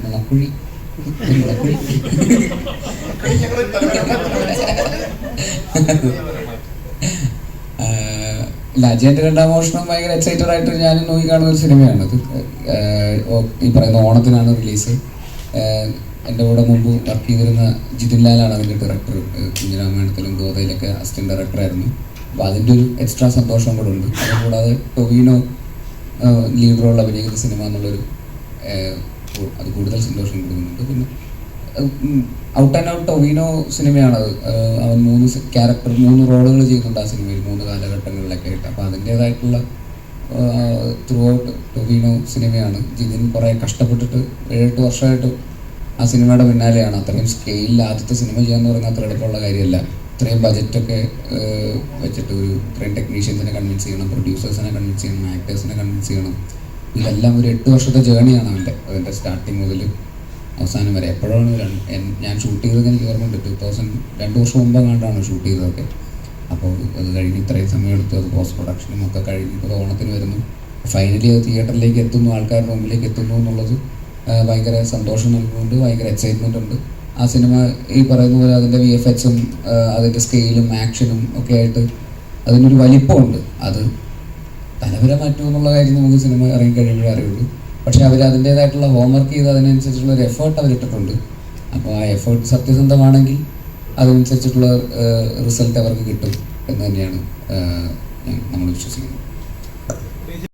മുളക്കുഴി മുളക്കുഴി അജയന്റെ രണ്ടാം മോഷണം ഭയങ്കര എക്സൈറ്റഡ് ആയിട്ട് ഞാൻ നോക്കി കാണുന്ന ഒരു സിനിമയാണ് അത്. ഈ പറയുന്ന ഓണത്തിനാണ് റിലീസ്. എൻ്റെ കൂടെ മുമ്പ് വർക്ക് ചെയ്തിരുന്ന ജിതിൻ ലാലാണ് അതിൻ്റെ ഡയറക്ടർ. കുഞ്ഞിരാമായണത്തിലും ഗോതയിലൊക്കെ അസിസ്റ്റന്റ് ഡയറക്ടറായിരുന്നു. അപ്പോൾ അതിൻ്റെ ഒരു എക്സ്ട്രാ സന്തോഷം കൂടെ ഉണ്ട്. അതുകൂടാതെ ടൊവിനോ ലീഡ് റോൾ അഭിനയിക്കുന്ന സിനിമ എന്നുള്ളൊരു അത് കൂടുതൽ സന്തോഷം കൊടുക്കുന്നുണ്ട്. പിന്നെ ഔട്ട് ആൻഡ് ഔട്ട് ടൊവിനോ സിനിമയാണത്. അവൻ 3 റോളുകൾ ചെയ്യുന്നുണ്ട് ആ സിനിമയിൽ 3 കാലഘട്ടങ്ങളിലൊക്കെ ആയിട്ട്. അപ്പോൾ അതിൻ്റേതായിട്ടുള്ള ത്രൂ ഔട്ട് ടൊവിനോ സിനിമയാണ്. ജിതിൻ കുറേ കഷ്ടപ്പെട്ടിട്ട് 7-8 വർഷമായിട്ട് ആ സിനിമയുടെ പിന്നാലെയാണ്. അത്രയും സ്കെയിലിൽ ആദ്യത്തെ സിനിമ ചെയ്യാന്ന് പറഞ്ഞാൽ അത്ര എളുപ്പമുള്ള കാര്യമല്ല. ഇത്രയും ബജറ്റൊക്കെ വെച്ചിട്ട് ഇത്രയും ടെക്നീഷ്യൻസിനെ കൺവിൻസ് ചെയ്യണം, പ്രൊഡ്യൂസേഴ്സിനെ കൺവിൻസ് ചെയ്യണം, ആക്ടേഴ്സിനെ കൺവിൻസ് ചെയ്യണം. ഇതെല്ലാം ഒരു 8 വർഷത്തെ ജേണിയാണ് അതിൻ്റെ സ്റ്റാർട്ടിങ് മുതൽ അവസാനം വരെ. എപ്പോഴാണ് ഞാൻ ഷൂട്ട് ചെയ്തത് എനിക്ക് ഓർമ്മയുണ്ട്. 2 വർഷം മുമ്പ് കണ്ടാണ് ഷൂട്ട് ചെയ്തതൊക്കെ. അപ്പോൾ അത് കഴിഞ്ഞ് ഇത്രയും സമയം എടുത്തു. അത് പോസ്റ്റ് പ്രൊഡക്ഷനും ഒക്കെ കഴിഞ്ഞ് ഇപ്പോൾ ഓണത്തിന് വരുന്നു. ഫൈനലി അത് തിയേറ്ററിലേക്ക് എത്തുന്നു, ആൾക്കാരുടെ മുമ്പിലേക്ക് എത്തുന്നു എന്നുള്ളത് ഭയങ്കര സന്തോഷം നൽകുന്നുണ്ട്. ഭയങ്കര എക്സൈറ്റ്മെൻ്റ് ഉണ്ട്. ആ സിനിമ ഈ പറയുന്ന പോലെ അതിൻ്റെ VFXും അതിൻ്റെ സ്കെയിലും ആക്ഷനും ഒക്കെ ആയിട്ട് അതിനൊരു വലിപ്പമുണ്ട്. അത് തലവര മാറ്റുമെന്നുള്ള കാര്യം നമുക്ക് സിനിമ ഇറങ്ങി കഴിയുമ്പോഴേ അറിയുള്ളൂ. പക്ഷെ അവർ അതിൻ്റേതായിട്ടുള്ള ഹോംവർക്ക് ചെയ്ത് അതിനനുസരിച്ചുള്ള ഒരു എഫേർട്ട് അവരിട്ടിട്ടുണ്ട്. അപ്പോൾ ആ എഫേർട്ട് സത്യസന്ധമാണെങ്കിൽ അതിനനുസരിച്ചിട്ടുള്ള റിസൾട്ട് അവർക്ക് കിട്ടും എന്ന് തന്നെയാണ് നമ്മൾ വിശ്വസിക്കുന്നത്.